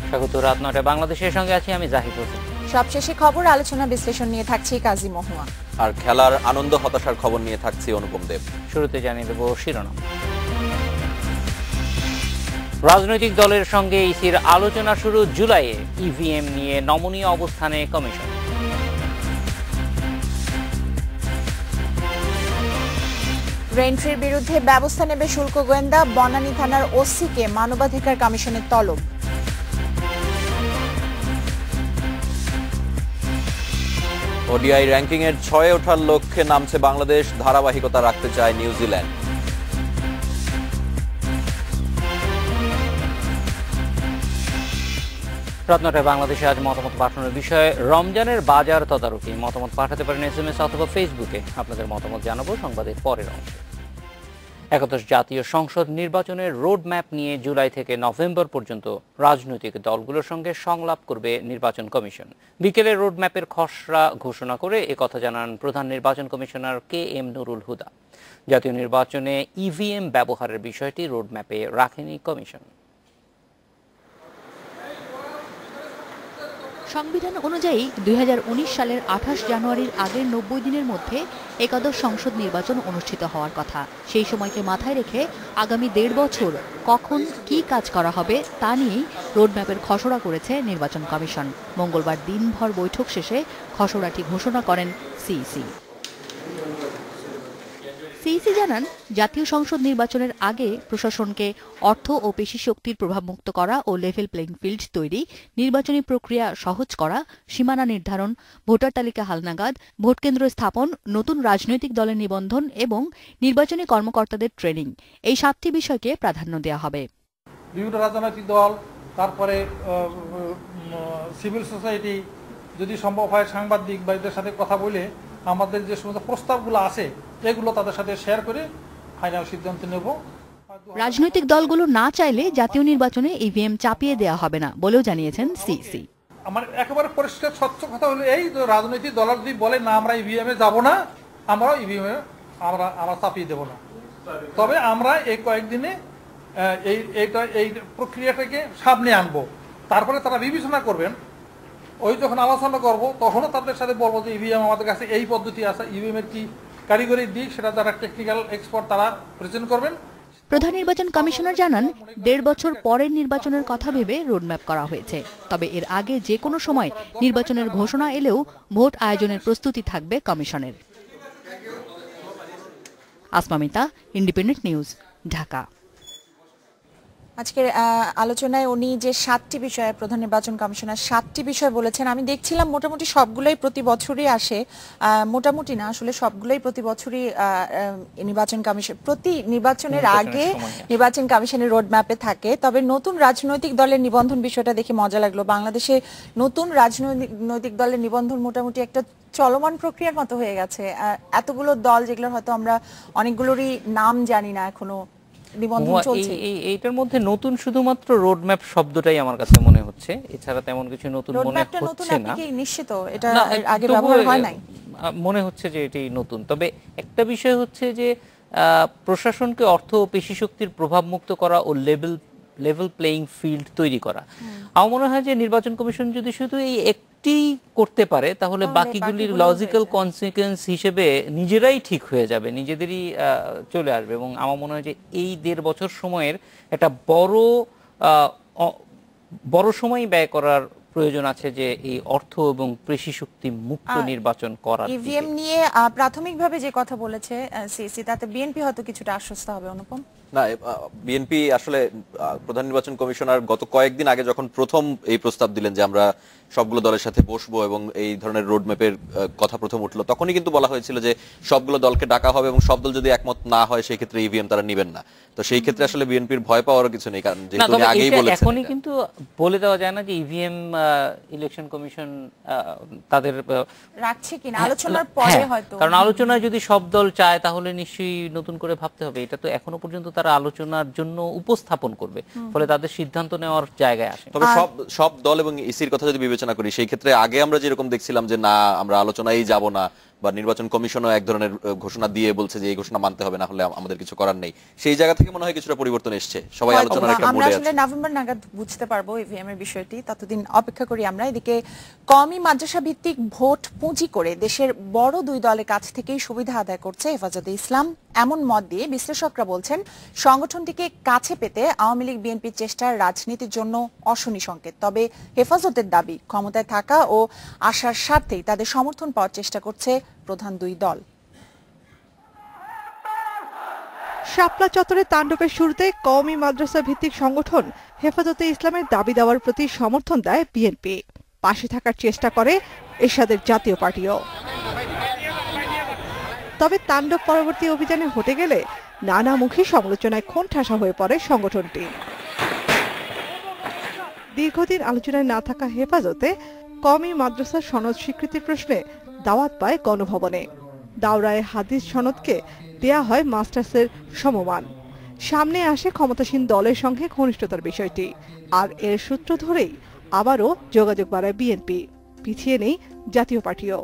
স্বাগত রাত ৯টায় বাংলাদেশের সঙ্গে আছি আমি জাহিদ হোসেন। সবশেষে খবর, আলোচনা, বিশ্লেষণ নিয়ে থাকছি কাজী মহুয়া, আর খেলার আনন্দ হতাশার খবর নিয়ে থাকছি অনুপম দেব। শুরুতে জানিয়ে দেব শিরোনাম। রাজনৈতিক দলের সঙ্গে ইসির আলোচনা শুরু জুলাইয়ে, ইভিএম নিয়ে নমনীয় অবস্থানে কমিশন। রেন্ট্রির বিরুদ্ধে ব্যবস্থা নেবে শুল্ক গোয়েন্দা, বনানী থানার ওসিকে মানবাধিকার কমিশনের তলব। ওডিআই র্যাঙ্কিং এর ৬-এ ওঠার লক্ষ্যে নামছে বাংলাদেশ, ধারাবাহিকতা রাখতে চায় নিউজিল্যান্ড। রাত ৯টায় বাংলাদেশে আজ মতামত পাঠানোর বিষয়ে রমজানের বাজার তদারকি। মতামত পাঠাতে পারেন SMS অথবা ফেসবুকে। আপনাদের মতামত জানাবো সংবাদের পরের অংশে। ৭১ জাতীয় সংসদ নির্বাচনের রোড ম্যাপ নিয়ে জুলাই থেকে নভেম্বর পর্যন্ত রাজনৈতিক দলগুলোর সঙ্গে সংলাপ করবে নির্বাচন কমিশন। বিকেলে রোড ম্যাপের খসড়া ঘোষণা করে একথা জানান প্রধান নির্বাচন কমিশনার KM নুরুল হুদা। জাতীয় নির্বাচনে ইভিএম ব্যবহারের বিষয়টি রোড ম্যাপে রাখেনি কমিশন। সংবিধান অনুযায়ী ২০১৯ সালের ২৮ জানুয়ারির আগের ৯০ দিনের মধ্যে একাদশ সংসদ নির্বাচন অনুষ্ঠিত হওয়ার কথা। সেই সময়কে মাথায় রেখে আগামী ১.৫ বছর কখন কি কাজ করা হবে তা নিয়েই রোডম্যাপের খসড়া করেছে নির্বাচন কমিশন। মঙ্গলবার দিনভর বৈঠক শেষে খসড়াটি ঘোষণা করেন সিইসি। সিইসি জানান, জাতীয় সংসদ নির্বাচনের আগে প্রশাসনকে অর্থ ও পেশি শক্তির প্রভাবমুক্ত করা ও লেভেল প্লেইং ফিল্ড তৈরি, নির্বাচনী প্রক্রিয়া সহজ করা, সীমানা নির্ধারণ, ভোটার তালিকা হালনাগাদ, ভোটকেন্দ্র স্থাপন, নতুন রাজনৈতিক দলের নিবন্ধন এবং নির্বাচনী কর্মকর্তাদের ট্রেনিং, এই ৭টি বিষয়কে প্রাধান্য দেওয়া হবে। বিভিন্ন রাজনৈতিক দল, তারপরে সিভিল সোসাইটি, যদি সম্ভব হয় সাংবাদিক ভাইদের সাথে কথা বলে আমাদের যে সমস্ত প্রস্তাবগুলো আছে এগুলো তাদের সাথে শেয়ার করে ফাইনাল সিদ্ধান্ত নেব। রাজনৈতিক দলগুলো না চাইলে জাতীয় নির্বাচনে ইভিএম চাপিয়ে দেওয়া হবে না বলেও জানিয়েছেন সিইসি। আমার একেবারে পরিষ্কার স্বচ্ছ কথা হলো এই, রাজনৈতিক দল যদি বলে না আমরা ইভিএমে যাব না, আমরা ইভিএমে আমরা চাপিয়ে দেব না। তবে আমরা এই কয়েকদিনে এই প্রক্রিয়াটাকে সামনে আনবো, তারপরে তারা বিবেচনা করবেন। ওই যখন আলোচনা করব তখনও তাদের সাথে বলবো যে ইভিএম আমাদের কাছে এই পদ্ধতি আছে, ইভিএম এর কি কারিগরি দিক সেটা যারা টেকনিক্যাল এক্সপার্ট তারা প্রেজেন্ট করবেন। প্রধান নির্বাচন কমিশনার জানান, ১.৫ বছর পরের নির্বাচনের কথা ভেবে রোডম্যাপ করা হয়েছে। তবে এর আগে যে কোনো সময় নির্বাচনের ঘোষণা এলেও ভোট আয়োজনের প্রস্তুতি থাকবে কমিশনের। Asma Mita, independent news, Dhaka. আজকের আলোচনায় উনি যে ৭টি বিষয়ে, প্রধান নির্বাচন কমিশনার ৭টি বিষয় বলেছেন, আমি দেখছিলাম মোটামুটি সবগুলোই প্রতি বছরই আসে। মোটামুটি না, আসলে সবগুলোই প্রতি বছরই নির্বাচন কমিশন প্রতি নির্বাচনের আগে নির্বাচন কমিশনের রোড ম্যাপে থাকে। তবে নতুন রাজনৈতিক দলের নিবন্ধন বিষয়টা দেখে মজা লাগলো। বাংলাদেশে নতুন রাজনৈতিক দলের নিবন্ধন মোটামুটি একটা চলমান প্রক্রিয়ার মতো হয়ে গেছে। এতগুলো দল যেগুলো হয়তো আমরা অনেকগুলোরই নাম জানি না এখনো, এইটার মধ্যে নতুন শুধুমাত্র রোডম্যাপ শব্দটাই আমার কাছে মনে হচ্ছে, এছাড়া তেমন কিছু নতুন মনে হচ্ছে না। নিশ্চিত এটা আগে ব্যবহার হয় নাই, মনে হচ্ছে যে এটি নতুন। তবে একটা বিষয় হচ্ছে যে প্রশাসনকে অর্থ ও পেশি শক্তির প্রভাব মুক্ত করা ও লেভেল প্লেইং ফিল্ড তৈরি করা। আমার মনে হয় যে নির্বাচন কমিশন যদি শুধু এই একটি করতে পারে তাহলে বাকিগুলির লজিক্যাল কনসিকুয়েন্স হিসেবে নিজেরাই ঠিক হয়ে যাবে, নিজেদেরই চলে আসবে। এবং আমার মনে হয় যে এই ১.৫ বছর সময়ের একটা বড় সময় ব্যয় করার প্রয়োজন আছে যে এই অর্থ এবং পেশি শক্তি মুক্ত নির্বাচন করার। ইভিএম নিয়ে প্রাথমিকভাবে যে কথা বলেছে সিইসি, তাতে বিএনপি হয়তো কিছুটা আশ্বস্ত হবে। অনুপম, না, বিএনপি আসলে প্রধান নির্বাচন কমিশনার গত কয়েকদিন আগে যখন প্রথম এই প্রস্তাব দিলেন যে আমরা সবগুলো দলের সাথে বসবো এবং এই ধরনের রোডম্যাপের কথা প্রথম উঠলো, তখনই কিন্তু বলা হয়েছিল যে সবগুলো দলকে ডাকা হবে এবং সব দল যদি একমত না হয় সেই ক্ষেত্রে ইভিএম তারা নেবেন না। তো সেই ক্ষেত্রে আসলে বিএনপির ভয় পাওয়ার কিছু নেই, কারণ যেহেতু উনি আগেই বলেছেন। এখনই কিন্তু বলে দেওয়া যায় না যে ইভিএম ইলেকশন কমিশন তাদের রাখছে কিনা, আলোচনার পরে হয়তো। কারণ আলোচনায় যদি সব দল চায় তাহলে নিশ্চয়ই নতুন করে ভাবতে হবে। এটা তো এখনো পর্যন্ত তারা আলোচনার জন্য উপস্থাপন করবে, ফলে তাদের সিদ্ধান্ত নেওয়ার জায়গায় আসে। তবে সব দল এবং ইসির কথা যদি বিবেচনা করি সেই ক্ষেত্রে আগে আমরা যেরকম দেখছিলাম যে না আমরা আলোচনায় যাব না, বা নির্বাচন কমিশনও এক ধরনের ঘোষণা দিয়ে বলছে যে এই ঘোষণা মানতে হবে, না হলে আমাদের কিছু করার নেই। সেই জায়গা থেকে মনে হয় কিছুটা পরিবর্তন এসছে, সবাই আলোচনার একটা আমরা মোড়ে আসলে আছে। নভেম্বর নাগাদ বুঝতে পারবো ইভিএম এর বিষয়টি, ততদিন অপেক্ষা করি আমরা। এদিকে কওমি মাদ্রাসা ভিত্তিক ভোট পুঁজি করে দেশের বড় দুই দলের কাছ থেকেই সুবিধা আদায় করছে হেফাজতে ইসলাম, এমন মত দিয়ে বিশ্লেষকরা বলছেন সংগঠনটিকে কাছে পেতে আওয়ামী লীগ বিএনপির চেষ্টার রাজনীতির জন্য অশনি সংকেত। তবে হেফাজতের দাবি ক্ষমতায় থাকা ও আশার স্বার্থেই তাদের সমর্থন পাওয়ার চেষ্টা করছে প্রধান দুই দল। শাপলা চত্বরে তাণ্ডবের শুরুতে কওমি মাদ্রাসা ভিত্তিক সংগঠন হেফাজতে ইসলামের দাবি দেওয়ার প্রতি সমর্থন দেয় বিএনপি। পাশে থাকার চেষ্টা করে এরশাদের জাতীয় পার্টিও। তবে তাণ্ডব পরবর্তী অভিযানে হটে গেলে নানামুখী সমালোচনায় কোণঠাসা হয়ে পড়ে সংগঠনটি। দীর্ঘদিন আলোচনায় না থাকা হেফাজতে কওমি মাদ্রাসার সনদ স্বীকৃতির প্রশ্নে দাওয়াত পায় গণভবনে। দাওরায়ে হাদিস সনদকে দেয়া হয় মাস্টার্সের সমমান। সামনে আসে ক্ষমতাসীন দলের সঙ্গে ঘনিষ্ঠতার বিষয়টি, আর এর সূত্র ধরেই আবারও যোগাযোগ বাড়ায় বিএনপি, পিছিয়ে নেই জাতীয় পার্টিও।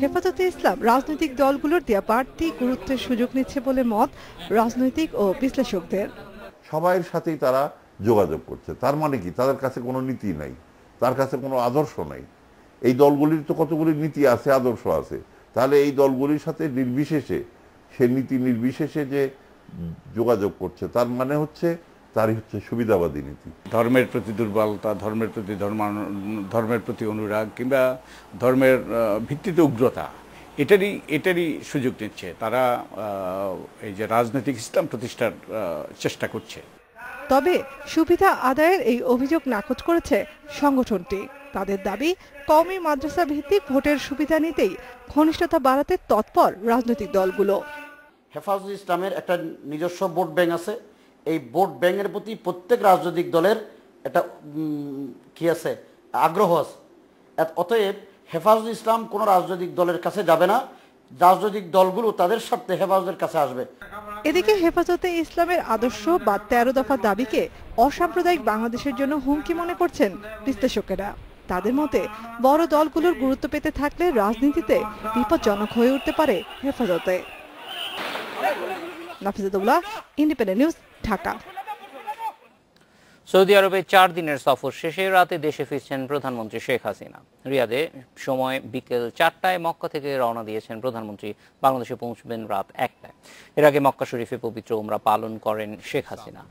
হেফাজতে ইসলাম রাজনৈতিক দলগুলোর দেয়া বাড়তি গুরুত্বের সুযোগ নিচ্ছে বলে মত রাজনৈতিক ও বিশ্লেষকদের। সবাইয়ের সাথেই তারা যোগাযোগ করছে, তার মানে কি তাদের কাছে কোনো নীতি নাই, তার কাছে কোনো আদর্শ নাই। এই দলগুলির তো কতগুলি নীতি আছে, আদর্শ আছে, তাহলে এই দলগুলির সাথে নির্বিশেষে, সে নীতি নির্বিশেষে যে যোগাযোগ করছে, তার মানে হচ্ছে তারই হচ্ছে সুবিধাবাদী নীতি। ধর্মের প্রতি দুর্বলতা, ধর্মের প্রতি অনুরাগ কিংবা ধর্মের ভিত্তিতে উগ্রতা, এটারই সুযোগ নিচ্ছে তারা, এই যে রাজনৈতিক ইসলাম প্রতিষ্ঠার চেষ্টা করছে। তবে সুবিধা আদায়ের এই অভিযোগ নাকচ করেছে সংগঠনটি। তাদের দাবি কওমি মাদ্রাসা ভিত্তিক ভোটের সুবিধা নিতেই ঘনিষ্ঠতা বাড়াতে তৎপর রাজনৈতিক দলগুলো। হেফাজতে ইসলামের একটা নিজস্ব ভোট ব্যাংক আছে, এই ভোট ব্যাংকের প্রতি প্রত্যেক রাজনৈতিক দলের একটা কি আছে, আগ্রহ আছে। অতএব হেফাজতে ইসলাম কোনো রাজনৈতিক দলের কাছে যাবে না, রাজনৈতিক দলগুলো তাদের স্বার্থে হেফাজতের কাছে আসবে। এদিকে হেফাজতে ইসলামের আদর্শ বা ১৩ দফা দাবিকে অসাম্প্রদায়িক বাংলাদেশের জন্য হুমকি মনে করছেন বিশ্লেষকেরা। তাদের মতে বড় দলগুলোর গুরুত্ব পেতে থাকলে রাজনীতিতে বিপজ্জনক হয়ে উঠতে পারে হেফাজতে। নাফিজাতুল্লাহ, ইন্ডিপেন্ডেন্ট নিউজ, ঢাকা। সৌদি আরবে ৪ দিনের সফর শেষে রাতে দেশে ফিরছেন প্রধানমন্ত্রী শেখ হাসিনা। রিয়াদে সময় বিকেল ৪টায় মক্কা থেকে রওনা দিয়েছেন প্রধানমন্ত্রী, বাংলাদেশে পৌঁছবেন রাত ১টায়। এর আগে মক্কা শরীফে পবিত্র উমরা পালন করেন শেখ হাসিনা।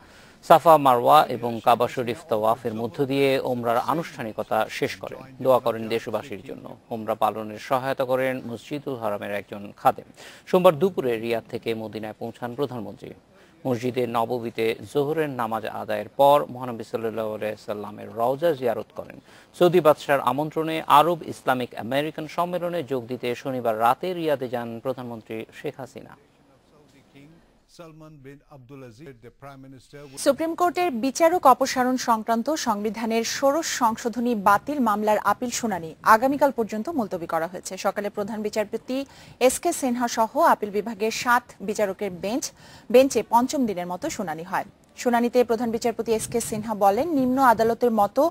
সাফা মারওয়া এবং কাবা শরীফ তাওয়াফের মধ্য দিয়ে উমরার আনুষ্ঠানিকতা শেষ করেন। দোয়া করেন দেশবাসীর জন্য। উমরা পালনের সহায়তা করেন মসজিদুল হারামের একজন খাদেম। সোমবার দুপুরে রিয়াদ থেকে মদিনায় পৌঁছান প্রধানমন্ত্রী। মসজিদে নববীতে জোহরের নামাজ আদায়ের পর মহানবী সাল্লাল্লাহু আলাইহি সাল্লামের রওজা জিয়ারত করেন। সৌদি বাদশার আমন্ত্রণে আরব ইসলামিক আমেরিকান সম্মেলনে যোগ দিতে শনিবার রাতে রিয়াদে যান প্রধানমন্ত্রী শেখ হাসিনা। সুপ্রিম কোর্টের বিচারক অপসারণ সংক্রান্ত সংবিধানের ষোড়শ সংশোধনী বাতিল মামলার আপিল শুনানি আগামীকাল পর্যন্ত মুলতবি করা হয়েছে। সকালে প্রধান বিচারপতি এসকে সিনহা সহ আপিল বিভাগের ৭ বিচারকের বেঞ্চে পঞ্চম দিনের মতো শুনানি হয়। শুনানিতে প্রধান বিচারপতি এসকে সিনহা বলেন, নিম্ন আদালতের মতো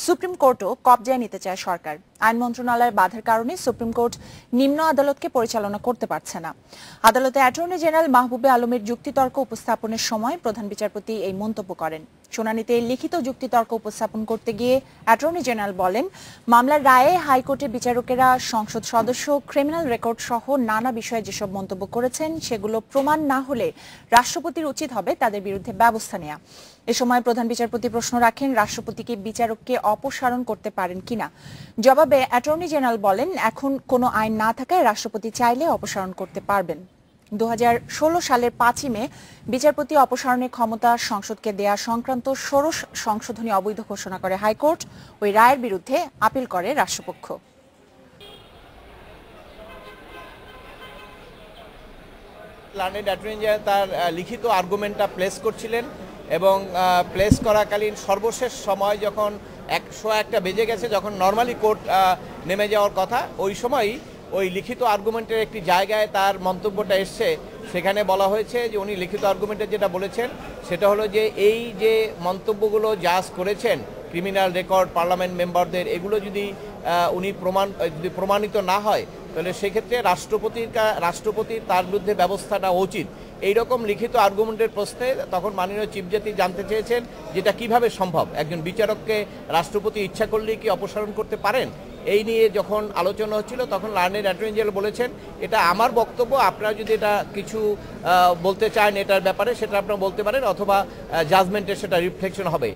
সুপ্রিম কোর্টও কবজায় নিতে চায় সরকার। আইন মন্ত্রণালয়ের বাধার কারণে সুপ্রিম কোর্ট নিম্ন আদালতকে পরিচালনা করতে পারছে না। আদালতে অ্যাটর্নি জেনারেল মাহবুবে আলমের যুক্তিতর্ক উপস্থাপনের সময় প্রধান বিচারপতি এই মন্তব্য করেন। শুনানিতে লিখিত যুক্তিতর্ক উপস্থাপন করতে গিয়ে অ্যাটর্নি জেনারেল বলেন, মামলার রায়ে হাইকোর্টের বিচারকেরা সংসদ সদস্য, ক্রিমিনাল রেকর্ড সহ নানা বিষয়ে যেসব মন্তব্য করেছেন সেগুলো প্রমাণ না হলে রাষ্ট্রপতির উচিত হবে তাদের বিরুদ্ধে ব্যবস্থা নেওয়া। এ সময় প্রধান বিচারপতি প্রশ্ন রাখেন, রাষ্ট্রপতিকে বিচারককে অপসারণ করতে পারেন কিনা। জবাবে অ্যাটর্নি জেনারেল বলেন, এখন কোনো আইন না থাকায় রাষ্ট্রপতি চাইলে অপসারণ করতে পারবেন। 2016 সালের 5ই মে বিচারপতি অপসারণের ক্ষমতা সংসদকে দেয়া সংক্রান্ত ষোড়শ সংশোধনী অবৈধ ঘোষণা করে হাইকোর্ট। ওই রায়ের বিরুদ্ধে আপিল করে রাষ্ট্রপক্ষ। লন্ডন অ্যাটর্নি জেনারেল তার লিখিত আর্গুমেন্টটা প্লেস করছিলেন এবং প্লেস করাকালীন সর্বশেষ সময় যখন 101টা বেজে গেছে, যখন নর্মালি কোর্ট নেমে যাওয়ার কথা, ওই সময়ই ওই লিখিত আর্গুমেন্টের একটি জায়গায় তার মন্তব্যটা এসছে। সেখানে বলা হয়েছে যে উনি লিখিত আর্গুমেন্টে যেটা বলেছেন সেটা হলো যে এই যে মন্তব্যগুলো জাজ করেছেন ক্রিমিনাল রেকর্ড পার্লামেন্ট মেম্বারদের, এগুলো যদি উনি প্রমাণিত না হয় তাহলে সেক্ষেত্রে রাষ্ট্রপতির তার বিরুদ্ধে ব্যবস্থাটা উচিত। এইরকম লিখিত আর্গুমেন্টের প্রশ্নে তখন মাননীয় চিফ জাস্টিস জানতে চেয়েছেন যেটা কিভাবে সম্ভব, একজন বিচারককে রাষ্ট্রপতি ইচ্ছা করলে কি অপসারণ করতে পারেন। এই নিয়ে যখন আলোচনা হচ্ছিল তখন লার্নেড অ্যাটর্নি জেনারেল বলেছেন এটা আমার বক্তব্য, আপনারা যদি এটা কিছু বলতে চান এটার ব্যাপারে সেটা আপনারা বলতে পারেন, অথবা জাজমেন্টের সেটা রিফ্লেকশন হবে।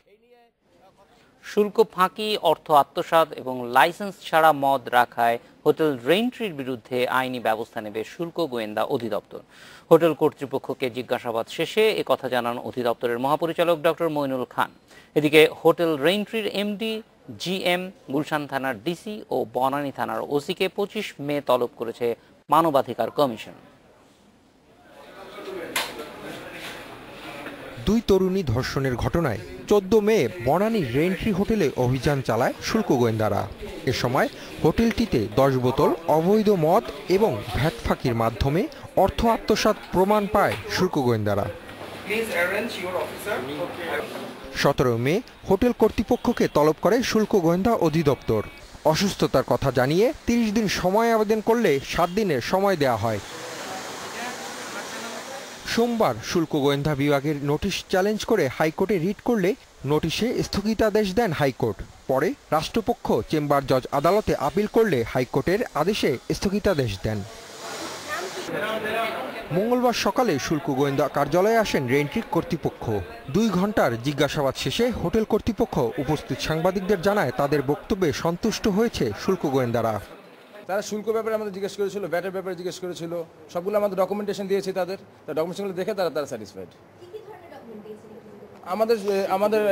শুল্ক ফাঁকি, অর্থ আত্মসাৎ এবং লাইসেন্স ছাড়া মদ রাখায় হোটেল রেইনট্রির বিরুদ্ধে আইনি ব্যবস্থা নেবে শুল্ক গোয়েন্দা অধিদপ্তর। হোটেল কর্তৃপক্ষকে জিজ্ঞাসাবাদ শেষে একথা জানান অধিদপ্তরের মহাপরিচালক ডক্টর মইনুল খান। এদিকে হোটেল রেইনট্রির এমডি, জিএম, গুলশান থানার ডিসি ও বনানী থানার ওসিকে 25 মে তলব করেছে মানবাধিকার কমিশন। দুই তরুণী ধর্ষণের ঘটনায় 14 মে বনানী রেইনট্রি হোটেলে অভিযান চালায় শুল্ক গোয়েন্দারা। এ সময় হোটেলটিতে 10 বোতল অবৈধ মদ এবং ভ্যাট ফাঁকির মাধ্যমে অর্থ আত্মসাৎ প্রমাণ পায় শুল্ক গোয়েন্দারা। 17 মে হোটেল কর্তৃপক্ষকে তলব করে শুল্ক গোয়েন্দা অধিদপ্তর। অসুস্থতার কথা জানিয়ে 30 দিন সময় আবেদন করলে 7 দিনের সময় দেওয়া হয়। সোমবার শুল্ক গোয়েন্দা বিভাগের নোটিশ চ্যালেঞ্জ করে হাইকোর্টে রিট করলে নোটিশে স্থগিতাদেশ দেন হাইকোর্ট। পরে রাষ্ট্রপক্ষ চেম্বার জজ আদালতে আপিল করলে হাইকোর্টের আদেশে স্থগিতাদেশ দেন। মঙ্গলবার সকালে শুল্ক গোয়েন্দা কার্যালয়ে আসেন রেইনট্রি কর্তৃপক্ষ। 2 ঘন্টার জিজ্ঞাসাবাদ শেষে হোটেল কর্তৃপক্ষ উপস্থিত সাংবাদিকদের জানায় তাদের বক্তব্যে সন্তুষ্ট হয়েছে শুল্ক গোয়েন্দারা। তারা শুল্ক ব্যাপারে আমাদের জিজ্ঞেস করেছিল, ব্যাটের ব্যাপারে জিজ্ঞেস করেছিল, সবগুলো আমাদের ডকুমেন্টেশন দিয়েছি তাদের ডকুমেন্টেশনগুলো দেখে তারা স্যাটিসফাইড। আমাদের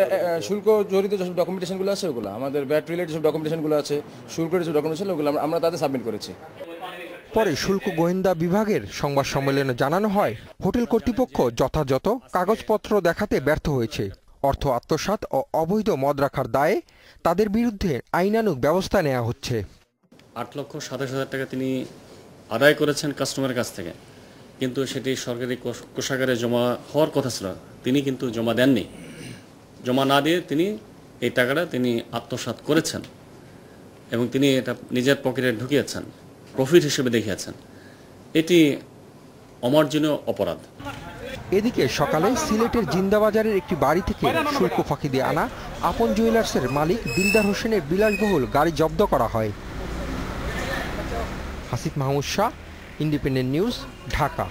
শুল্ক জড়িত যেসব ডকুমেন্টেশনগুলো আছে ওগুলো, আমাদের ব্যাট রিলেটেড যেসব ডকুমেন্টেশনগুলো আছে, শুল্ক যেসব ডকুমেন্টেশন ওগুলো আমরা তাদের সাবমিট করেছি। পরে শুল্ক গোয়েন্দা বিভাগের সংবাদ সম্মেলনে জানানো হয় হোটেল কর্তৃপক্ষ যথাযথ কাগজপত্র দেখাতে ব্যর্থ হয়েছে। অর্থ আত্মসাৎ ও অবৈধ মদ রাখার দায়ে তাদের বিরুদ্ধে আইনানুগ ব্যবস্থা নেওয়া হচ্ছে। 8,27,000 টাকা তিনি আদায় করেছেন কাস্টমারের কাছ থেকে, কিন্তু সেটি সরকারি কোষাগারে জমা হওয়ার কথা ছিল, তিনি কিন্তু জমা দেননি। জমা না দিয়ে তিনি এই টাকাটা তিনি আত্মসাৎ করেছেন এবং তিনি এটা নিজের পকেটে ঢুকিয়েছেন, প্রফিট হিসেবে দেখিয়েছেন। এটি অমার্জনীয় অপরাধ। এদিকে সকালে সিলেটের জিন্দাবাজারের একটি বাড়ি থেকে শুল্ক ফাঁকি দিয়ে আনা আপন জুয়েলার্সের মালিক দিলদার হোসেনের বিলাসবহুল গাড়ি জব্দ করা হয়। Hasif Mahmud Shah, independent news, Dhaka.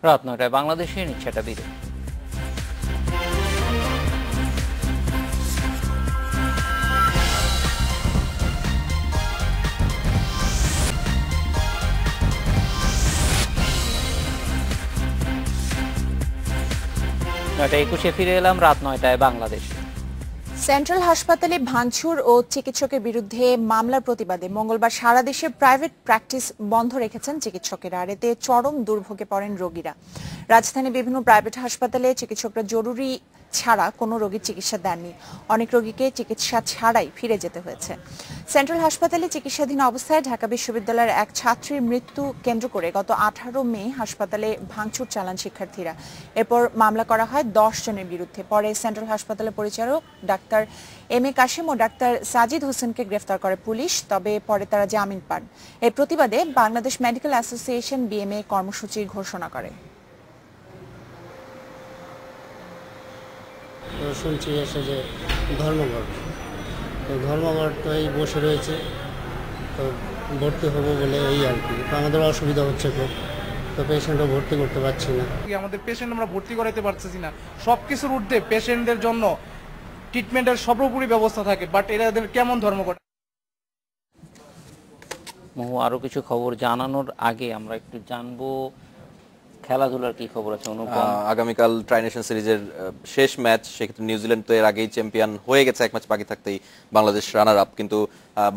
রাত 9টায় বাংলাদেশে নিচ্ছে একটা বিরতি। নয়টা 21 ফিরে এলাম রাত 9টায় বাংলাদেশে। সেন্ট্রাল হাসপাতালে ভাঙচুর ও চিকিৎসকের বিরুদ্ধে মামলার প্রতিবাদে মঙ্গলবার সারা দেশে প্রাইভেট প্র্যাকটিস বন্ধ রেখেছেন চিকিৎসকেরা। আর এতে চরম দুর্ভোগে পড়েন রোগীরা। রাজধানীর বিভিন্ন প্রাইভেট হাসপাতালে চিকিৎসকরা জরুরি ছাড়া কোনো রোগীর চিকিৎসা দেননি। অনেক রোগীকে চিকিৎসা ছাড়াই ফিরে যেতে হয়েছে। সেন্ট্রাল হাসপাতালে চিকিৎসাধীন অবস্থায় ঢাকা বিশ্ববিদ্যালয়ের এক ছাত্রীর মৃত্যু কেন্দ্র করে গত 18 মে হাসপাতালে ভাঙচুর চালান শিক্ষার্থীরা। এরপর মামলা করা হয় 10 জনের বিরুদ্ধে। পরে সেন্ট্রাল হাসপাতালের পরিচালক ডাক্তার এম.এ. কাশেম ও ডাক্তার সাজিদ হোসেনকে গ্রেফতার করে পুলিশ, তবে পরে তারা জামিন পান। এর প্রতিবাদে বাংলাদেশ মেডিকেল অ্যাসোসিয়েশন বিএমএ কর্মসূচির ঘোষণা করে। শুনছি এসে যে ধর্মঘট, তো ধর্মঘটটাই বসে রয়েছে, তো ভর্তি হবো বলে এই আর কি। তো আমাদের অসুবিধা হচ্ছে খুব, তো পেশেন্টও ভর্তি করতে পারছি না। আমাদের পেশেন্ট আমরা ভর্তি করাতে পারতেছি না। সব কিছুর ঊর্ধ্বে পেশেন্টদের জন্য ট্রিটমেন্টের সর্বোপরি ব্যবস্থা থাকে, বাট এদের কেমন ধর্মঘট। আরো কিছু খবর জানানোর আগে আমরা একটু জানবো খেলাধুলার কি খবর আছে অনুপম। আগামীকাল ট্রাই নেশন সিরিজের শেষ ম্যাচ, সেক্ষেত্রে নিউজিল্যান্ড তো এর আগেই চ্যাম্পিয়ন হয়ে গেছে, এক ম্যাচ বাকি থাকতেই বাংলাদেশ রানার আপ। কিন্তু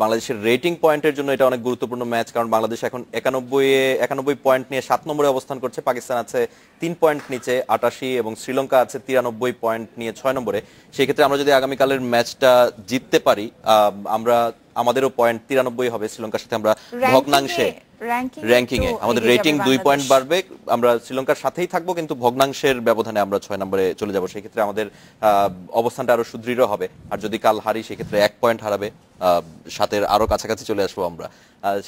বাংলাদেশের রেটিং পয়েন্টের জন্য এটা অনেক গুরুত্বপূর্ণ ম্যাচ, কারণ বাংলাদেশ এখন 91 পয়েন্ট নিয়ে 7 নম্বরে অবস্থান করছে। পাকিস্তান আছে 3 পয়েন্ট নিচে 88 এবং শ্রীলঙ্কা আছে 93 পয়েন্ট নিয়ে 6 নম্বরে। সেক্ষেত্রে আমরা যদি আগামীকালের ম্যাচটা জিততে পারি, আমাদেরও পয়েন্ট 93 হবে, শ্রীলঙ্কার সাথে আমরা ভগ্নাংশে র্যাঙ্কিং এ আমাদের রেটিং 2 পয়েন্ট বাড়বে, আমরা শ্রীলঙ্কার সাথেই থাকবো কিন্তু ভগ্নাংশের ব্যবধানে আমরা 6 নম্বরে চলে যাব। সেই ক্ষেত্রে আমাদের অবস্থানটা আরো সুদৃঢ় হবে, আর যদি কাল হারি সেই ক্ষেত্রে 1 পয়েন্ট হারাবে, 7-এর আরো কাছাকাছি চলে আসবো আমরা।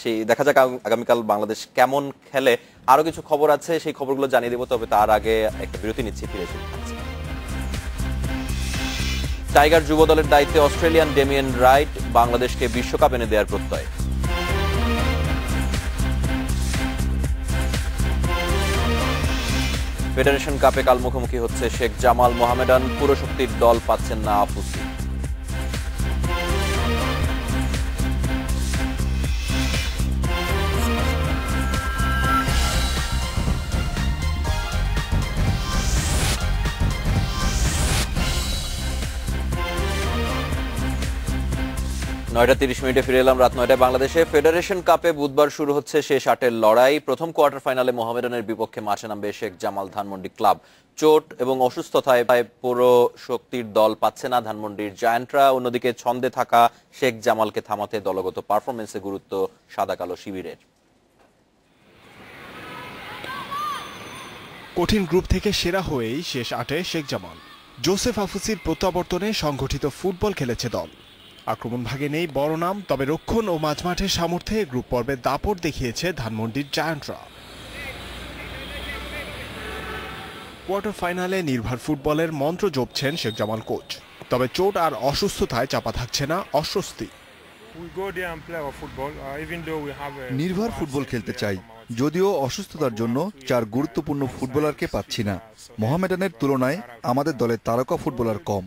সেই দেখা যাক আগামীকাল বাংলাদেশ কেমন খেলে। আরো কিছু খবর আছে, সেই খবরগুলো জানিয়ে দেবো, তবে তার আগে একটা বিরতি নিচ্ছি, ফিরে এসে টাইগার যুব দলের দায়িত্বে অস্ট্রেলিয়ান ডেমিয়েন রাইট, বাংলাদেশকে বিশ্বকাপ এনে দেওয়ার প্রত্যয়। ফেডারেশন কাপে কাল মুখোমুখি হচ্ছে শেখ জামাল মোহামেডান, পুরো শক্তির দল পাচ্ছেন না আফুসি। নয়টা 30 মিনিটে ফিরে এলাম, রাত 9টায় বাংলাদেশে। ফেডারেশন কাপে বুধবার শুরু হচ্ছে শেষ 8-এর লড়াই। প্রথম কোয়ার্টার ফাইনালে মোহামেডানের বিপক্ষে মাঠে নামবে শেখ জামাল ধানমন্ডি ক্লাব। চোট এবং অসুস্থতায় পুরো শক্তির দল পাচ্ছে না ধানমন্ডির জায়ান্টরা। অন্যদিকে ছন্দে থাকা শেখ জামালকে থামাতে দলগত পারফরমেন্সে গুরুত্ব সাদা কালো শিবিরের। কঠিন গ্রুপ থেকে সেরা হয়েই শেষ 8-এ শেখ জামাল। জোসেফ আফুসির প্রত্যাবর্তনে সংগঠিত ফুটবল খেলেছে দল। আক্রমণ ভাগে নেই বড় নাম, তবে রক্ষণ ও মাঝমাঠের সামর্থ্যে গ্রুপ পর্বে দাপট দেখিয়েছে ধানমন্ডির জায়ান্টরা। কোয়ার্টার ফাইনালে নির্ভর ফুটবলের মন্ত্র জপছেন শেখ জামাল কোচ, তবে চোট আর অসুস্থতায় চাপা থাকছে না অস্বস্তি। নির্ভর ফুটবল খেলতে চাই, যদিও অসুস্থতার জন্য 4 গুরুত্বপূর্ণ ফুটবলারকে পাচ্ছি না। মোহামেডানের তুলনায় আমাদের দলে তারকা ফুটবলার কম।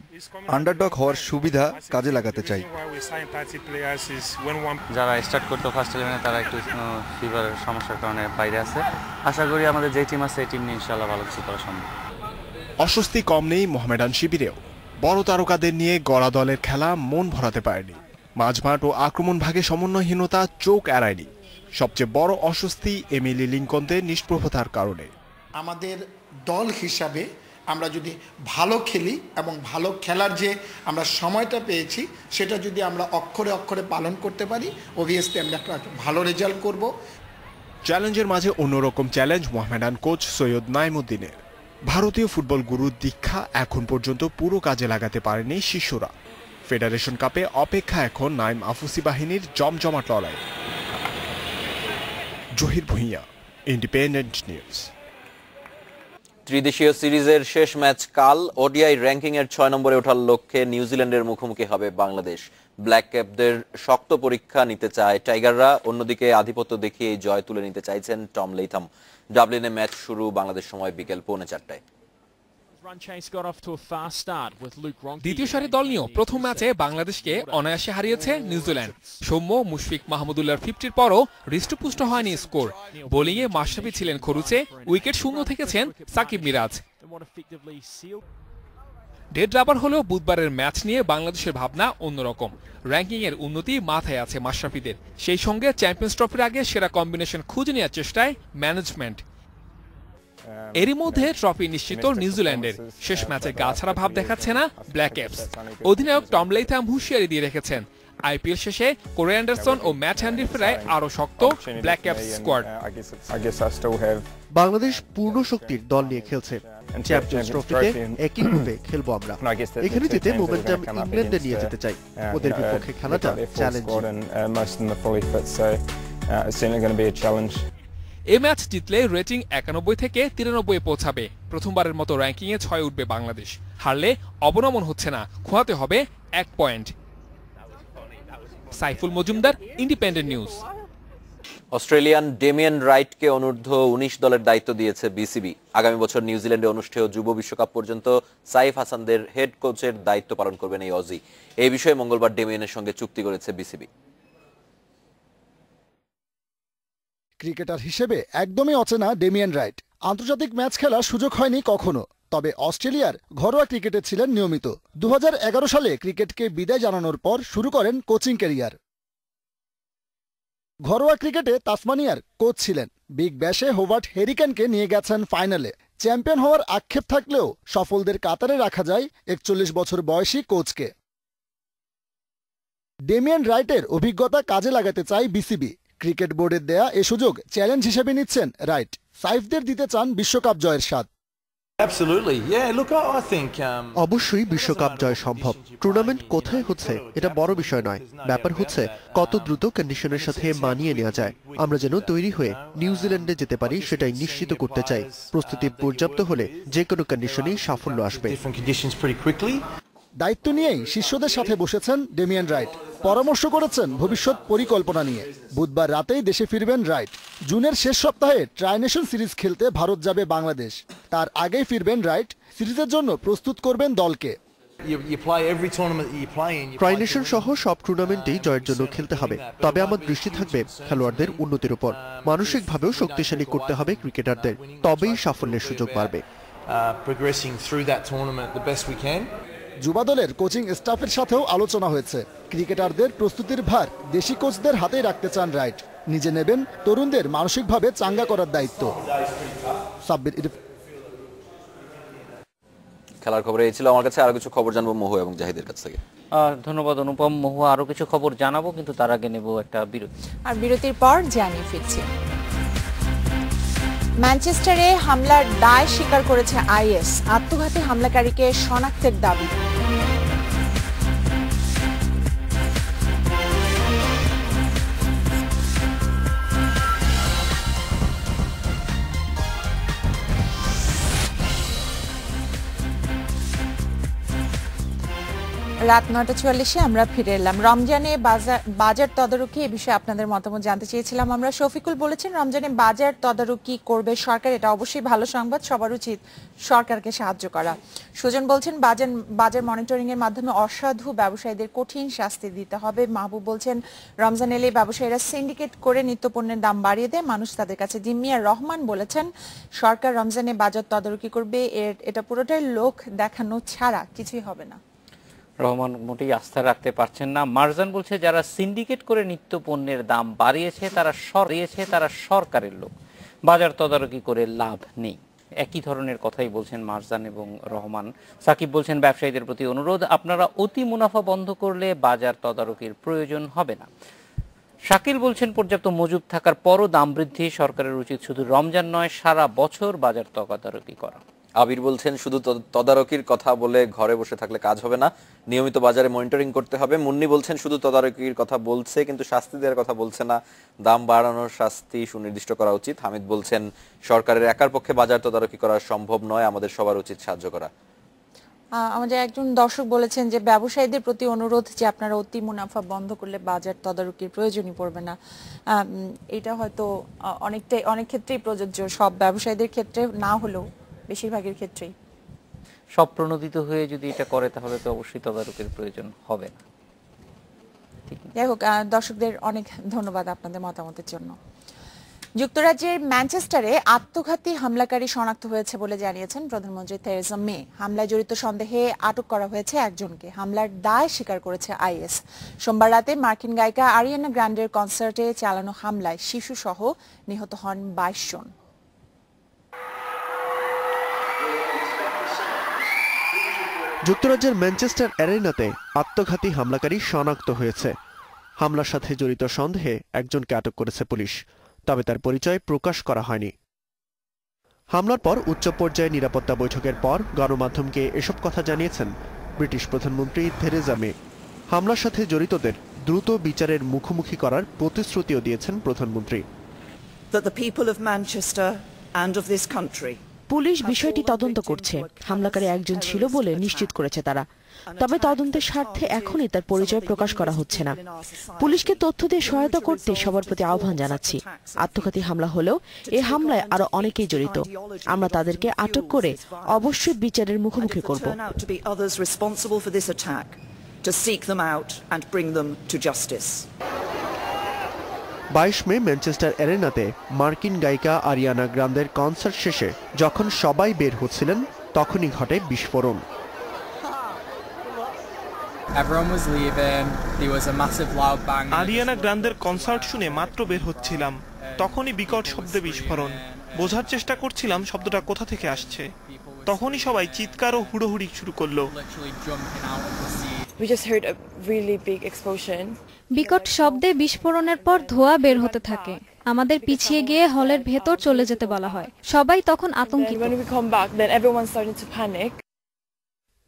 আন্ডারডগ হওয়ার সুবিধা কাজে লাগাতে চাই। যারা স্টার্ট করতো ফার্স্ট ইলেভেনে তারা একটু ফিভারের সমস্যার কারণে বাইরে আছে। আশা করি আমাদের যে টিম আছে এই টিম নিয়ে ইনশাআল্লাহ ভালো কিছু করা সম্ভব। অস্বস্তি কম নেই মোহামেডান শিবিরেও। বড় তারকাদের নিয়ে গড়া দলের খেলা মন ভরাতে পারেনি। মাঝমাঠ ও আক্রমণ ভাগে সমন্বয়হীনতা চোখ এড়ায়নি। সবচেয়ে বড় অস্বস্তি এমিলি লিঙ্কনদের নিষ্প্রভতার কারণে। আমাদের দল হিসাবে আমরা যদি ভালো খেলি এবং ভালো খেলার যে আমরা সময়টা পেয়েছি সেটা যদি আমরা অক্ষরে অক্ষরে পালন করতে পারি, অবভিয়াসলি আমরা একটা ভালো রেজাল্ট করব। চ্যালেঞ্জের মাঝে অন্যরকম চ্যালেঞ্জ মোহামেডান কোচ সৈয়দ নাইমুদ্দিনের। ভারতীয় ফুটবল গুরুর দীক্ষা এখন পর্যন্ত পুরো কাজে লাগাতে পারেনি শিষ্যরা। ফেডারেশন কাপে অপেক্ষা এখন নাইম আফুসি বাহিনীর জমজমাট লড়াই। Zahir Bhuiyan, independent news. ত্রিদেশীয় সিরিজের শেষ ম্যাচ কাল। ওডিআই র্যাঙ্কিং এর 6 নম্বরে ওঠার লক্ষ্যে নিউজিল্যান্ডের মুখোমুখি হবে বাংলাদেশ। ব্ল্যাক ক্যাপদের শক্ত পরীক্ষা নিতে চায় টাইগাররা, অন্যদিকে আধিপত্য দেখিয়ে জয় তুলে নিতে চাইছেন টম লেইথাম। ডাবলিনে ম্যাচ শুরু বাংলাদেশ সময় বিকেল 4:45টায়। দ্বিতীয় সারির দল নিয়েও প্রথম ম্যাচে বাংলাদেশকে অনায়াসে হারিয়েছে নিউজিল্যান্ড। সৌম্য, মুশফিক মাহমুদুল্লাহর 50-র পরও হৃষ্টপুষ্ট হয়নি স্কোর। বোলিংয়ে মাশরাফি ছিলেন খরুচে, উইকেট শূন্য থেকেছেন সাকিব মিরাজ। ডেড রাবার হলেও বুধবারের ম্যাচ নিয়ে বাংলাদেশের ভাবনা অন্যরকম। র্যাঙ্কিং এর উন্নতি মাথায় আছে মাশরাফিদের, সেই সঙ্গে চ্যাম্পিয়ন্স ট্রফির আগে সেরা কম্বিনেশন খুঁজে নেওয়ার চেষ্টায় ম্যানেজমেন্ট। এরই মধ্যে ট্রফি নিশ্চিত নিউজিল্যান্ডের। শেষ ম্যাচে গাছাড়া ভাব দেখাচ্ছে না ব্ল্যাক ক্যাপস। অধিনায়ক টম লেইথাম হুঁশিয়ারি দিয়ে রেখেছেন, আইপিএল শেষে কোরে অ্যান্ডারসন ও ম্যাট হ্যানরি ফেরায় আরো শক্ত ব্ল্যাক ক্যাপস স্কোয়াড। বাংলাদেশ পূর্ণ শক্তির দল নিয়ে খেলছে। চ্যাম্পিয়ন্স ট্রফিতে একই গ্রুপে খেলবো আমরা। এখানে জিতে মোমেন্টাম ইংল্যান্ডে নিয়ে যেতে চাই। ওদের বিপক্ষে খেলাটা চ্যালেঞ্জিং। এই ম্যাচ জিতলে রেটিং 91 থেকে 93 পৌঁছাবে। প্রথমবারের মতো র্যাঙ্কিং এ 6 উঠবে বাংলাদেশ। হারলে অবনমন হচ্ছে না, খোয়াতে হবে 1 point. Saiful Majumder, independent news. Australian Damien রাইটকে অনূর্ধ্ব 19 দলের দায়িত্ব দিয়েছে বিসিবি। আগামী বছর নিউজিল্যান্ডে অনুষ্ঠেয় যুব বিশ্বকাপ পর্যন্ত সাইফ হাসানদের হেড কোচের দায়িত্ব পালন করবেন এই অজি। এই বিষয়ে মঙ্গলবার ডেমিয়েনের সঙ্গে চুক্তি করেছে বিসিবি। ক্রিকেটার হিসেবে একদমই অচেনা ডেমিয়েন রাইট। আন্তর্জাতিক ম্যাচ খেলার সুযোগ হয়নি কখনো, তবে অস্ট্রেলিয়ার ঘরোয়া ক্রিকেটে ছিলেন নিয়মিত। 2011 সালে ক্রিকেটকে বিদায় জানানোর পর শুরু করেন কোচিং ক্যারিয়ার। ঘরোয়া ক্রিকেটে তাসমানিয়ার কোচ ছিলেন। বিগ ব্যাশে হোবার্ট হেরিকেনকে নিয়ে গেছেন ফাইনালে। চ্যাম্পিয়ন হওয়ার আক্ষেপ থাকলেও সফলদের কাতারে রাখা যায় 41 বছর বয়সী কোচকে। ডেমিয়েন রাইটের অভিজ্ঞতা কাজে লাগাতে চায় বিসিবি। ক্রিকেট বোর্ডের দেয়া এ সুযোগ চ্যালেঞ্জ হিসেবে নিচ্ছেন রাইট। সাইফদের দিতে চান বিশ্বকাপ জয়ের স্বাদ। অবশ্যই বিশ্বকাপ জয় সম্ভব। টুর্নামেন্ট কোথায় হচ্ছে এটা বড় বিষয় নয়, ব্যাপার হচ্ছে কত দ্রুত কন্ডিশনের সাথে মানিয়ে নেওয়া যায়। আমরা যেন তৈরি হয়ে নিউজিল্যান্ডে যেতে পারি সেটাই নিশ্চিত করতে চাই। প্রস্তুতি পর্যাপ্ত হলে যে কোনো কন্ডিশনেই সাফল্য আসবে। দায়িত্ব নিয়েই শিষ্যদের সাথে বসেছেন ডেমিয়ান রাইট, পরামর্শ করেছেন ভবিষ্যৎ পরিকল্পনা নিয়ে। বুধবার রাতেই দেশে ফিরবেন রাইট। জুনের শেষ সপ্তাহে ট্রাই নেশন সিরিজ খেলতে ভারত যাবে বাংলাদেশ। তার আগেই ফিরবেন রাইট, সিরিজের জন্য প্রস্তুত করবেন দলকে। ট্রাই নেশন সহ সব টুর্নামেন্টেই জয়ের জন্য খেলতে হবে, তবে আমার দৃষ্টি থাকবে খেলোয়াড়দের উন্নতির উপর। মানসিকভাবেও শক্তিশালী করতে হবে ক্রিকেটারদের, তবেই সাফল্যের সুযোগ বাড়বে। যুবা দলের কোচিং স্টাফের সাথেও আলোচনা হয়েছে। ক্রিকেটারদের প্রস্তুতির ভার দেশি কোচদের হাতেই রাখতে চান রাইট। নিজে নেবেন তরুণদের মানসিকভাবে চাঙ্গা করার দায়িত্ব। খেলার খবর এই ছিল আমার কাছে। আরো কিছু খবর জানবো মহু এবং জাহিদের কাছ থেকে। ধন্যবাদ অনুপম। মহু, আরো কিছু খবর জানাবো, কিন্তু তার আগে নেব একটা বিরতি। আর বিরতির পর জানিয়ে ফিরছি। ম্যানচেস্টারে হামলার দায় স্বীকার করেছে আইএস। আত্মঘাতী হামলাকারীকে শনাক্তের দাবি। রাত 9:44 আমরা ফিরে এলাম। রমজানে বাজার তদারকি এ বিষয়ে আপনাদের মতামত জানতে চেয়েছিলাম আমরা। শফিকুল বলেছেন রমজানে বাজার তদারকি করবে সরকার, এটা অবশ্যই ভালো সংবাদ, সবার উচিত সরকারকে সাহায্য করা। সুজন বলছেন বাজার মনিটরিং এর মাধ্যমে অসাধু ব্যবসায়ীদের কঠিন শাস্তি দিতে হবে। মাহবুব বলছেন রমজান এলে ব্যবসায়ীরা সিন্ডিকেট করে নিত্যপণ্যের দাম বাড়িয়ে দেয়, মানুষ তাদের কাছে জিম্মি। আর রহমান বলেছেন সরকার রমজানে বাজার তদারকি করবে, এটা পুরোটাই লোক দেখানো ছাড়া কিছুই হবে না। রহমান মোটেই আস্থা রাখতে পারছেন না। মারজান বলছে যারা সিন্ডিকেট করে নিত্য পণ্যের দাম বাড়িয়েছে তারা সরকারের লোক, বাজার তদারকি করে লাভ নেই। একই ধরনের কথাই বলছেন মারজান এবং রহমান। সাকিব বলছেন ব্যবসায়ীদের প্রতি অনুরোধ, আপনারা অতি মুনাফা বন্ধ করলে বাজার তদারকির প্রয়োজন হবে না। শাকিল বলছেন পর্যাপ্ত মজুদ থাকার পরও দাম বৃদ্ধি, সরকারের উচিত শুধু রমজান নয় সারা বছর বাজার তদারকি করা। আবির বলছেন শুধু তদারকির কথা বলে ঘরে বসে থাকলে কাজ হবে না, নিয়মিত বাজারে মনিটরিং করতে হবে। মুন্নি বলছেন শুধু তদারকির কথা বলছে কিন্তু শাস্তি দেওয়ার কথা বলছে না, দাম বাড়ানোর শাস্তি সুনির্দিষ্ট করা উচিত। হামিদ বলছেন সরকারের একার পক্ষে বাজার তদারকি করা সম্ভব নয়, আমাদের সবার উচিত সাহায্য করা। আমাদের একজন দর্শক বলেছেন যে ব্যবসায়ীদের প্রতি অনুরোধ যে আপনারা অতি মুনাফা বন্ধ করলে বাজার তদারকির প্রয়োজনই পড়বে না। এটা হয়তো অনেক ক্ষেত্রেই প্রযোজ্য, সব ব্যবসায়ীদের ক্ষেত্রে না হলেও বেশিরভাগের ক্ষেত্রেই। সব প্রণোদিত হয়ে যদি এটা করে তাহলে তো অবশ্যই তদারকির প্রয়োজন হবে না। যাই হোক, দর্শকদের অনেক ধন্যবাদ আপনাদের মতামতের জন্য। যুক্তরাজ্যের ম্যানচেস্টারে আত্মঘাতী হামলাকারী শনাক্ত হয়েছে বলে জানিয়েছেন প্রধানমন্ত্রী থেরেসা মে। হামলায় জড়িত সন্দেহে আটক করা হয়েছে একজনকে। হামলার দায় স্বীকার করেছে আইএস। সোমবার রাতে মার্কিন গায়িকা আরিয়ানা গ্র্যান্ডের কনসার্টে চালানো হামলায় শিশুসহ নিহত হন 22 জন। যুক্তরাজ্যের ম্যানচেস্টার অ্যারেনাতে আত্মঘাতী হামলাকারী শনাক্ত হয়েছে। হামলার সাথে জড়িত সন্দেহে একজনকে আটক করেছে পুলিশ, তবে তার পরিচয় প্রকাশ করা হয়নি। হামলার পর উচ্চ পর্যায়ে নিরাপত্তা বৈঠকের পর গণমাধ্যমকে এসব কথা জানিয়েছেন ব্রিটিশ প্রধানমন্ত্রী থেরেসা মে। হামলার সাথে জড়িতদের দ্রুত বিচারের মুখোমুখি করার প্রতিশ্রুতিও দিয়েছেন প্রধানমন্ত্রী। পুলিশ বিষয়টি তদন্ত করছে, হামলাকারী একজন ছিল বলে নিশ্চিত করেছে তারা, তবে তদন্তের স্বার্থে এখনই তার পরিচয় প্রকাশ করা হচ্ছে না। পুলিশকে তথ্য দিয়ে সহায়তা করতে সবার প্রতি আহ্বান জানাচ্ছি। আত্মঘাতী হামলা হলেও এই হামলায় আরো অনেকেই জড়িত, আমরা তাদেরকে আটক করে অবশ্যই বিচারের মুখোমুখি করব। 22 মে ম্যানচেস্টার অ্যারেনাতে মার্কিন গায়িকা আরিয়ানা গ্রান্ডের কনসার্ট শেষে যখন সবাই বের হচ্ছিলেন তখনই ঘটে বিস্ফোরণ। আরিয়ানা গ্রান্ডের কনসার্ট শুনে মাত্র বের হচ্ছিলাম, তখনই বিকট শব্দে বিস্ফোরণ। বোঝার চেষ্টা করছিলাম শব্দটা কোথা থেকে আসছে, তখনই সবাই চিৎকার ও হুড়োহুড়ি শুরু করলো। We just heard a really big explosion. বিকট শব্দে বিস্ফোরণের পর ধোঁয়া বের হতে থাকে। আমাদের পিছিয়ে গিয়ে হলের ভেতর চলে যেতে বলা হয়। সবাই তখন আতঙ্কিত।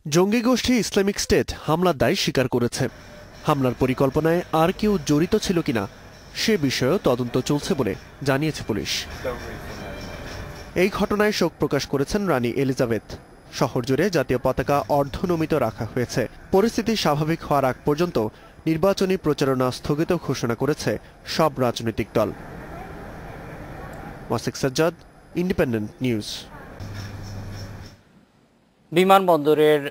জঙ্গি গোষ্ঠী ইসলামিক স্টেট হামলার দায় স্বীকার করেছে। হামলার পরিকল্পনায় আর কেউ জড়িত ছিল কিনা সে বিষয়েও তদন্ত চলছে বলে জানিয়েছে পুলিশ। এই ঘটনায় শোক প্রকাশ করেছেন রানী এলিজাবেথ। শহর জুড়ে জাতীয় পতাকা অর্ধনমিত রাখা হয়েছে। পরিস্থিতি স্বাভাবিক হওয়ার আগ পর্যন্ত নির্বাচনী প্রচারণা স্থগিত ঘোষণা করেছে সব রাজনৈতিক দল। Wasiq Sajjad, independent news. বিমানবন্দরের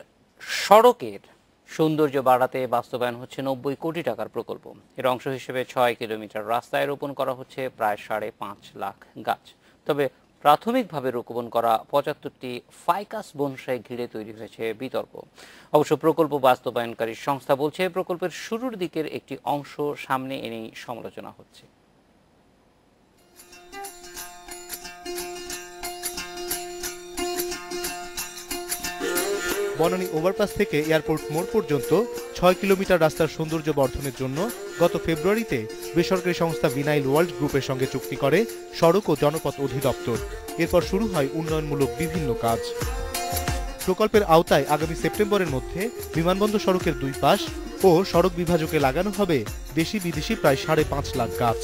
সড়কের সৌন্দর্য বাড়াতে বাস্তবায়ন হচ্ছে 90 কোটি টাকার প্রকল্প। এর অংশ হিসেবে 6 কিলোমিটার রাস্তায় রোপণ করা হচ্ছে প্রায় 5.5 লাখ গাছ। তবে প্রাথমিকভাবে রোপণ করা 75টি ফাইকাস বনসাই ঘিরে তৈরি হয়েছে বিতর্ক। অবশ্য প্রকল্প বাস্তবায়নকারী সংস্থা বলছে প্রকল্পের শুরুর দিকের একটি অংশ সামনে এনেই সমালোচনা হচ্ছে। বনানী ওভারপাস থেকে এয়ারপোর্ট মোড় পর্যন্ত 6 কিলোমিটার রাস্তার সৌন্দর্য বর্ধনের জন্য গত ফেব্রুয়ারিতে বেসরকারি সংস্থা ভিনাইল ওয়ার্ল্ড গ্রুপের সঙ্গে চুক্তি করে সড়ক ও জনপথ অধিদপ্তর। এরপর শুরু হয় উন্নয়নমূলক বিভিন্ন কাজ। প্রকল্পের আওতায় আগামী সেপ্টেম্বরের মধ্যে বিমানবন্দর সড়কের 2 পাশ ও সড়ক বিভাজকে লাগানো হবে দেশি বিদেশি প্রায় 5.5 লাখ গাছ।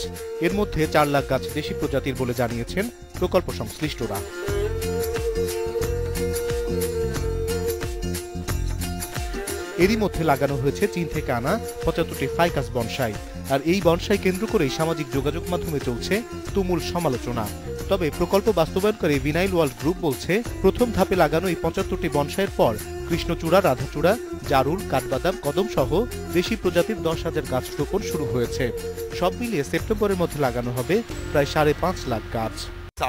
এর মধ্যে 4 লাখ গাছ দেশি প্রজাতির বলে জানিয়েছেন প্রকল্প সংশ্লিষ্টরা। এরই মধ্যে লাগানো হয়েছে চীন থেকে আনা 75টি ফাইকাস বনসাই। আর এই বনসাই কেন্দ্র করেই সামাজিক যোগাযোগ মাধ্যমে চলছে তুমুল সমালোচনা। তবে প্রকল্প বাস্তবায়নকারী ভিনাইল ওয়ার্ল্ড গ্রুপ বলছে প্রথম ধাপে লাগানো এই 75টি বনসাইয়ের পর কৃষ্ণচূড়া, রাধাচূড়া, জারুল, কাঠবাদাম, কদম সহ দেশি প্রজাতির 10,000 গাছ রোপণ শুরু হয়েছে। সব মিলিয়ে সেপ্টেম্বরের মধ্যে লাগানো হবে প্রায় 5.5 লাখ গাছ।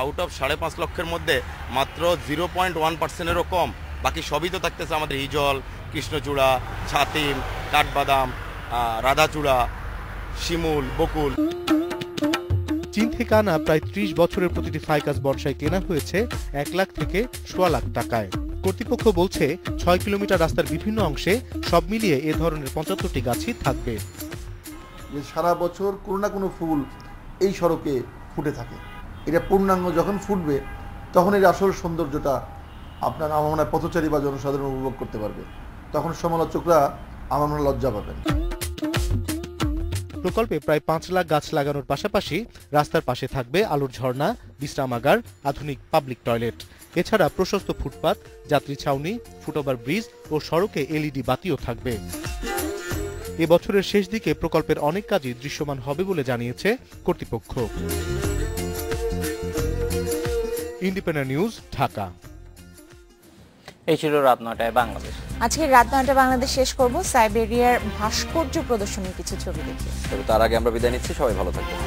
আউট অফ 5.5 লক্ষের মধ্যে মাত্র 0.1%-এরও কম। বাকি সবই তো থাকতেছে আমাদের হিজল, কৃষ্ণচূড়া, ছাতিম, কাঠবাদাম, রাধাচূড়া, শিমুল, বকুল। চীন থেকে আনা প্রায় 30 বছরের প্রতিটি ফাইকাস বনসাই কেনা হয়েছে 1 লাখ থেকে 1.25 লাখ টাকায়। কর্তৃপক্ষ বলছে 6 কিলোমিটার রাস্তার বিভিন্ন অংশে সব মিলিয়ে এ ধরনের 75টি গাছই থাকবে। সারা বছর কোনো না কোনো ফুল এই সড়কে ফুটে থাকে। এটা পূর্ণাঙ্গ যখন ফুটবে তখন এর আসল সৌন্দর্যটা আপনার আমার মনে হয় পথচারী বা জনসাধারণ উপভোগ করতে পারবে। তখন সমালোচকরা আমার মনে লজ্জা পাবেন। প্রকল্পে প্রায় 5 লাখ গাছ লাগানোর পাশাপাশি রাস্তার পাশে থাকবে আলোর ঝর্ণা, বিশ্রামাগার, আধুনিক পাবলিক টয়লেট। এছাড়া প্রশস্ত ফুটপাত, যাত্রী ছাউনি, ফুটওভার ব্রিজ ও সড়কে LED বাতিও থাকবে। এবছরের শেষ দিকে প্রকল্পের অনেক কাজই দৃশ্যমান হবে বলে জানিয়েছে কর্তৃপক্ষ। Independent news, Dhaka. এই ছিল রাত 9টায় বাংলাদেশ। আজকে রাত 9টায় বাংলাদেশ শেষ করব সাইবেরিয়ার ভাস্কর্য প্রদর্শনীর কিছু ছবি দেখে। তবে তার আগে আমরা বিদায় নিচ্ছি। সবাই ভালো থাকবেন।